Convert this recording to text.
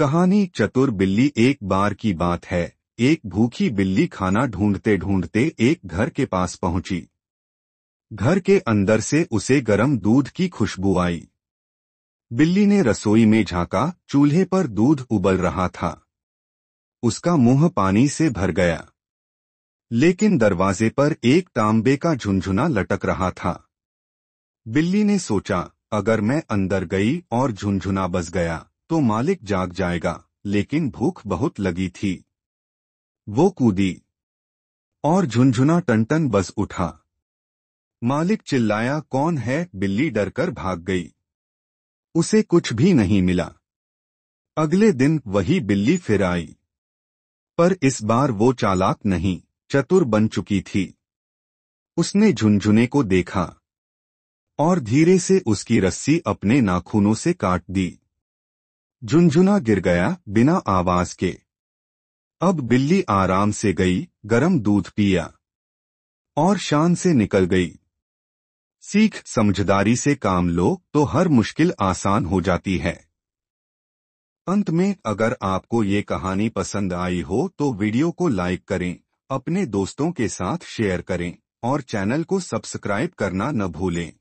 कहानी चतुर बिल्ली। एक बार की बात है, एक भूखी बिल्ली खाना ढूंढते ढूंढते एक घर के पास पहुंची। घर के अंदर से उसे गर्म दूध की खुशबू आई। बिल्ली ने रसोई में झांका, चूल्हे पर दूध उबल रहा था। उसका मुंह पानी से भर गया, लेकिन दरवाजे पर एक तांबे का झुनझुना लटक रहा था। बिल्ली ने सोचा, अगर मैं अंदर गई और झुनझुना बज गया तो मालिक जाग जाएगा, लेकिन भूख बहुत लगी थी। वो कूदी और झुनझुना टन-टन बज उठा। मालिक चिल्लाया, कौन है? बिल्ली डरकर भाग गई। उसे कुछ भी नहीं मिला। अगले दिन वही बिल्ली फिर आई, पर इस बार वो चालाक नहीं, चतुर बन चुकी थी। उसने झुनझुने को देखा और धीरे से उसकी रस्सी अपने नाखूनों से काट दी। झुनझुना गिर गया बिना आवाज के। अब बिल्ली आराम से गई, गरम दूध पिया और शान से निकल गई। सीख, समझदारी से काम लो तो हर मुश्किल आसान हो जाती है। अंत में, अगर आपको ये कहानी पसंद आई हो तो वीडियो को लाइक करें, अपने दोस्तों के साथ शेयर करें और चैनल को सब्सक्राइब करना न भूलें।